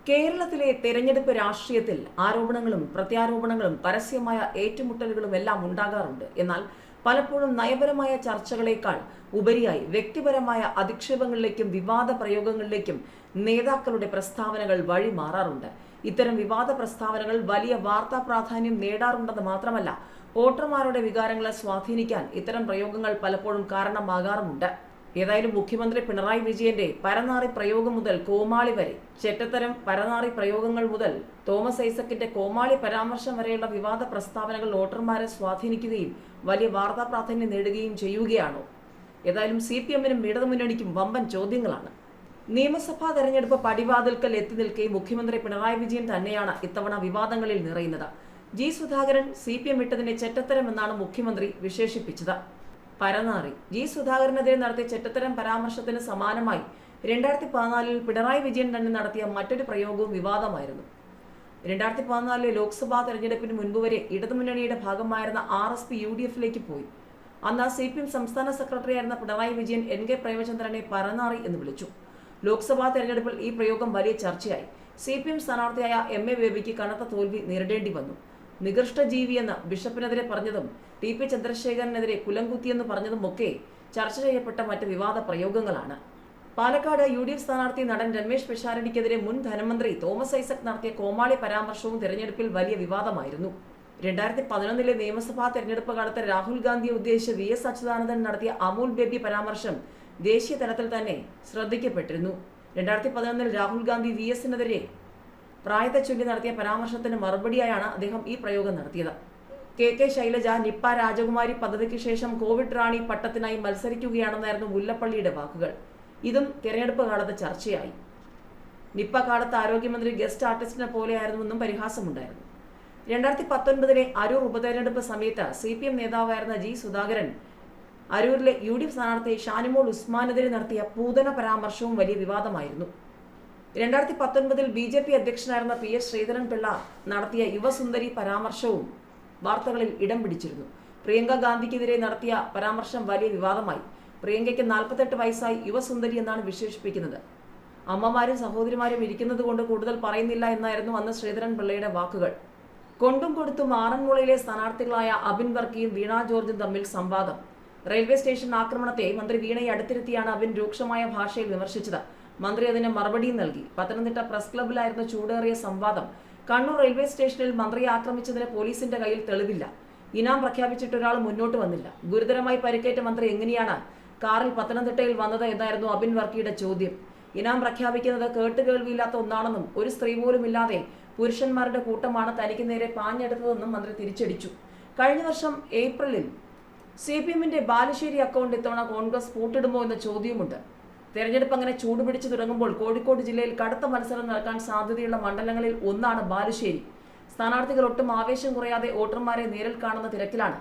കേരളത്തിലെ തെരഞ്ഞെടുപ്പ് രാഷ്ട്രീയത്തിൽ ആരോപണങ്ങളും പ്രത്യാരോപണങ്ങളും പരസ്യമായ ഏറ്റുമുട്ടലുകളും എല്ലാം ഉണ്ടാകാറുണ്ട്. എന്നാൽ പലപ്പോഴും നയപരമായ ചർച്ചകളേക്കാൾ ഉപരിയായി വ്യക്തിപരമായ അധിക്ഷേപങ്ങളിലേക്കും വിവാദ പ്രയോഗങ്ങളിലേക്കും നേതാക്കളുടെ പ്രസ്താവനകൾ വഴി മാറാറുണ്ട്. ഇത്തരം വിവാദ പ്രസ്താവനകൾ വലിയ വാർത്താ പ്രാധാന്യം നേടാറുണ്ടെന്ന് മാത്രമല്ല, വോട്ടർമാരുടെ വികാരങ്ങളെ സ്വാധീനിക്കാൻ ഇത്തരം പ്രയോഗങ്ങൾ പലപ്പോഴും കാരണമാകാറുമുണ്ട്. ഏതായാലും മുഖ്യമന്ത്രി പിണറായി വിജയന്റെ പരനാറി പ്രയോഗം മുതൽ കോമാളി വരെ, ചെറ്റത്തരം പരനാറി പ്രയോഗങ്ങൾ മുതൽ തോമസ് ഐസക്കിന്റെ കോമാളി പരാമർശം വരെയുള്ള വിവാദ പ്രസ്താവനകൾ വോട്ടർമാരെ സ്വാധീനിക്കുകയും വലിയ വാർത്താ പ്രാധാന്യം നേടുകയും ചെയ്യുകയാണോ? ഏതായാലും CPM-നും ഇടതുമുന്നണിക്കും വമ്പൻ ചോദ്യങ്ങളാണ്. നിയമസഭാ തെരഞ്ഞെടുപ്പ് പടിവാതിൽക്കൽ എത്തി നിൽക്കെ മുഖ്യമന്ത്രി പിണറായി വിജയൻ തന്നെയാണ് ഇത്തവണ വിവാദങ്ങളിൽ നിറയുന്നത്. ജി സുധാകരൻ CPM വിട്ടതിനെ ചെറ്റത്തരം എന്നാണ് മുഖ്യമന്ത്രി വിശേഷിപ്പിച്ചത്. പരനാറി ജി സുധാകരനെതിരെ നടത്തിയ ചെറ്റത്തരം പരാമർശത്തിന് സമാനമായി 2014 പിണറായി വിജയൻ തന്നെ നടത്തിയ മറ്റൊരു പ്രയോഗവും വിവാദമായിരുന്നു. 2014 ലോക്സഭാ തെരഞ്ഞെടുപ്പിന് മുൻപ് വരെ ഇടതുമുന്നണിയുടെ ഭാഗമായിരുന്ന RSP UDF-ലേക്ക് പോയി. അന്ന് CPM സംസ്ഥാന സെക്രട്ടറിയായിരുന്ന പിണറായി വിജയൻ NK പ്രേമചന്ദ്രനെ പരനാറി എന്ന് വിളിച്ചു. ലോക്സഭാ തെരഞ്ഞെടുപ്പിൽ ഈ പ്രയോഗം വലിയ ചർച്ചയായി. CPM സ്ഥാനാർത്ഥിയായ MA ബേബിക്ക് കനത്ത തോൽവി നേരിടേണ്ടി വന്നു. നികൃഷ്ട ജീവിയെന്ന് ബിഷപ്പിനെതിരെ പറഞ്ഞതും TP ചന്ദ്രശേഖരനെതിരെ കുലംകുത്തിയെന്ന് പറഞ്ഞതുമൊക്കെ ചർച്ച ചെയ്യപ്പെട്ട മറ്റ് വിവാദ പ്രയോഗങ്ങളാണ്. പാലക്കാട് UDF സ്ഥാനാർത്ഥി നടൻ രമേശ് പിഷാരടിക്കെതിരെ മുൻ ധനമന്ത്രി തോമസ് ഐസക് നടത്തിയ കോമാളി പരാമർശവും തെരഞ്ഞെടുപ്പിൽ വലിയ വിവാദമായിരുന്നു. 2011 നിയമസഭാ തെരഞ്ഞെടുപ്പ് കാലത്ത് രാഹുൽ ഗാന്ധിയെ ഉദ്ദേശിച്ച് VS അച്യുതാനന്ദൻ നടത്തിയ അമൂൽ ബേബി പരാമർശം ദേശീയ തലത്തിൽ തന്നെ ശ്രദ്ധിക്കപ്പെട്ടിരുന്നു. 2011 രാഹുൽ ഗാന്ധി VS-നെതിരെ പ്രായത്തെ ചൊല്ലി നടത്തിയ പരാമർശത്തിന് മറുപടിയായാണ് അദ്ദേഹം ഈ പ്രയോഗം നടത്തിയത്. KK ശൈലജ നിപ്പ രാജകുമാരി പദ്ധതിക്ക് ശേഷം കോവിഡ് റാണി പട്ടത്തിനായി മത്സരിക്കുകയാണെന്നായിരുന്നു മുല്ലപ്പള്ളിയുടെ വാക്കുകൾ. ഇതും തെരഞ്ഞെടുപ്പ് കാലത്ത് ചർച്ചയായി. നിപ്പ കാലത്ത് ആരോഗ്യമന്ത്രി ഗസ്റ്റ് ആർട്ടിസ്റ്റിനെ പോലെയായിരുന്നുവെന്നും പരിഹാസമുണ്ടായിരുന്നു. 2019 അരൂർ ഉപതെരഞ്ഞെടുപ്പ് സമയത്ത് CPM നേതാവായിരുന്ന ജി സുധാകരൻ അരൂരിലെ UDF സ്ഥാനാർത്ഥി ഷാനിമോൾ ഉസ്മാനെതിരെ നടത്തിയ പൂതന പരാമർശവും വലിയ വിവാദമായിരുന്നു. 2019 BJP അധ്യക്ഷനായിരുന്ന PS ശ്രീധരൻപിള്ള നടത്തിയ യുവസുന്ദരി പരാമർശവും വാർത്തകളിൽ ഇടം പിടിച്ചിരുന്നു. പ്രിയങ്ക ഗാന്ധിക്കെതിരെ നടത്തിയ പരാമർശം വലിയ വിവാദമായി. പ്രിയങ്കയ്ക്ക് 48 വയസ്സായി യുവസുന്ദരി എന്നാണ് വിശേഷിപ്പിക്കുന്നത്. അമ്മമാരും സഹോദരിമാരും ഇരിക്കുന്നത് കൊണ്ട് കൂടുതൽ പറയുന്നില്ല എന്നായിരുന്നു അന്ന് ശ്രീധരൻപിള്ളയുടെ വാക്കുകൾ. കൊണ്ടും കൊടുത്തും ആറന്മുളയിലെ സ്ഥാനാർത്ഥികളായ അബിൻ വർക്കിയും വീണ ജോർജും തമ്മിൽ സംവാദം. റെയിൽവേ സ്റ്റേഷൻ ആക്രമണത്തെ മന്ത്രി വീണയെ അടുത്തിരുത്തിയാണ് അബിൻ രൂക്ഷമായ ഭാഷയിൽ വിമർശിച്ചത്. മന്ത്രി അതിന് മറുപടിയും നൽകി. പത്തനംതിട്ട പ്രസ് ക്ലബ്ബിലായിരുന്നു ചൂടേറിയ സംവാദം. കണ്ണൂർ റെയിൽവേ സ്റ്റേഷനിൽ മന്ത്രിയെ ആക്രമിച്ചതിന് പോലീസിന്റെ കയ്യിൽ തെളിവില്ല. ഇനാം പ്രഖ്യാപിച്ചിട്ട് ഒരാൾ മുന്നോട്ട് വന്നില്ല. ഗുരുതരമായി പരിക്കേറ്റ മന്ത്രി എങ്ങനെയാണ് കാറിൽ പത്തനംതിട്ടയിൽ വന്നത് എന്നായിരുന്നു അബിൻ വർക്കിയുടെ ചോദ്യം. ഇനാം പ്രഖ്യാപിക്കുന്നത് കേട്ടുകേൾവിയില്ലാത്ത ഒന്നാണെന്നും ഒരു സ്ത്രീ പോലും ഇല്ലാതെ പുരുഷന്മാരുടെ കൂട്ടമാണ് തനിക്ക് നേരെ പാഞ്ഞെടുത്തതെന്നും മന്ത്രി തിരിച്ചടിച്ചു. കഴിഞ്ഞ വർഷം ഏപ്രിലിൽ CPM-ന്റെ ബാലുശ്ശേരി അക്കൗണ്ട് ഇത്തവണ കോൺഗ്രസ് പൂട്ടിടുമോ എന്ന ചോദ്യവുമുണ്ട്. തെരഞ്ഞെടുപ്പ് അങ്ങനെ ചൂടുപിടിച്ചു തുടങ്ങുമ്പോൾ കോഴിക്കോട് ജില്ലയിൽ കടുത്ത മത്സരം നടക്കാൻ സാധ്യതയുള്ള മണ്ഡലങ്ങളിൽ ഒന്നാണ് ബാലുശ്ശേരി. സ്ഥാനാർത്ഥികൾ ഒട്ടും ആവേശം കുറയാതെ വോട്ടർമാരെ നേരിൽ കാണുന്ന തിരക്കിലാണ്.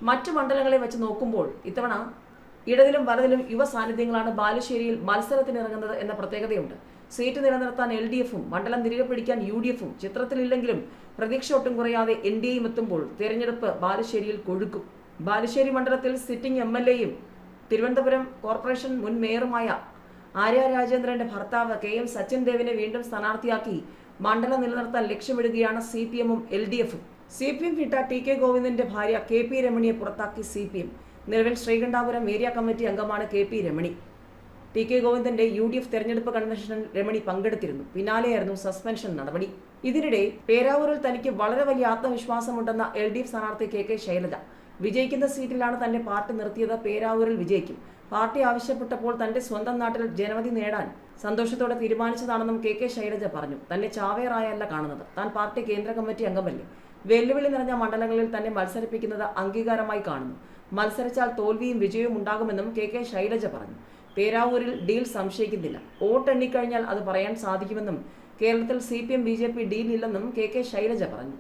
മറ്റു മണ്ഡലങ്ങളെ വെച്ച് നോക്കുമ്പോൾ ഇത്തവണ ഇടതിലും വലതിലും യുവ സാന്നിധ്യങ്ങളാണ് ബാലുശ്ശേരിയിൽ മത്സരത്തിനിറങ്ങുന്നത് എന്ന പ്രത്യേകതയുണ്ട്. സീറ്റ് നിലനിർത്താൻ LDF-ഉം മണ്ഡലം തിരികെ പിടിക്കാൻ UDF-ഉം ചിത്രത്തിലില്ലെങ്കിലും പ്രതീക്ഷ ഒട്ടും കുറയാതെ NDA-യും എത്തുമ്പോൾ തെരഞ്ഞെടുപ്പ് ബാലുശ്ശേരിയിൽ കൊഴുക്കും. ബാലുശ്ശേരി മണ്ഡലത്തിൽ സിറ്റിംഗ് MLA-യും തിരുവനന്തപുരം കോർപ്പറേഷൻ മുൻ മേയറുമായ ആര്യ രാജേന്ദ്രന്റെ ഭർത്താവ് KM സച്ചിൻ ദേവിനെ വീണ്ടും സ്ഥാനാർത്ഥിയാക്കി മണ്ഡലം നിലനിർത്താൻ ലക്ഷ്യമിടുകയാണ് CPM-ഉം LDF-ഉം. CPM വിട്ട TK ഗോവിന്ദന്റെ ഭാര്യ KP രമണിയെ പുറത്താക്കി CPM. നിലവിൽ ശ്രീകണ്ഠാപുരം ഏരിയ കമ്മിറ്റി അംഗമാണ് KP രമണി. TK ഗോവിന്ദന്റെ UDF തെരഞ്ഞെടുപ്പ് കൺവെൻഷനിൽ രമണി പങ്കെടുത്തിരുന്നു. പിന്നാലെയായിരുന്നു സസ്പെൻഷൻ നടപടി. ഇതിനിടെ പേരാവൂരിൽ തനിക്ക് വളരെ വലിയ ആത്മവിശ്വാസമുണ്ടെന്ന LDF സ്ഥാനാർത്ഥി KK ശൈലജ. വിജയിക്കുന്ന സീറ്റിലാണ് തന്നെ പാർട്ടി നിർത്തിയത്. പേരാവൂരിൽ വിജയിക്കും. പാർട്ടി ആവശ്യപ്പെട്ടപ്പോൾ തന്റെ സ്വന്തം നാട്ടിൽ ജനവിധി നേടാൻ സന്തോഷത്തോടെ തീരുമാനിച്ചതാണെന്നും KK ശൈലജ പറഞ്ഞു. തന്നെ ചാവേറായല്ല കാണുന്നത്. താൻ പാർട്ടി കേന്ദ്ര കമ്മിറ്റി അംഗമല്ലേ. വെല്ലുവിളി നിറഞ്ഞ മണ്ഡലങ്ങളിൽ തന്നെ മത്സരിപ്പിക്കുന്നത് അംഗീകാരമായി കാണുന്നു. മത്സരിച്ചാൽ തോൽവിയും വിജയവും ഉണ്ടാകുമെന്നും KK ശൈലജ പറഞ്ഞു. പേരാവൂരിൽ ഡീൽ സംശയിക്കുന്നില്ല. വോട്ട് എണ്ണിക്കഴിഞ്ഞാൽ അത് പറയാൻ സാധിക്കുമെന്നും കേരളത്തിൽ CPM BJP ഡീൽ ഇല്ലെന്നും KK ശൈലജ പറഞ്ഞു.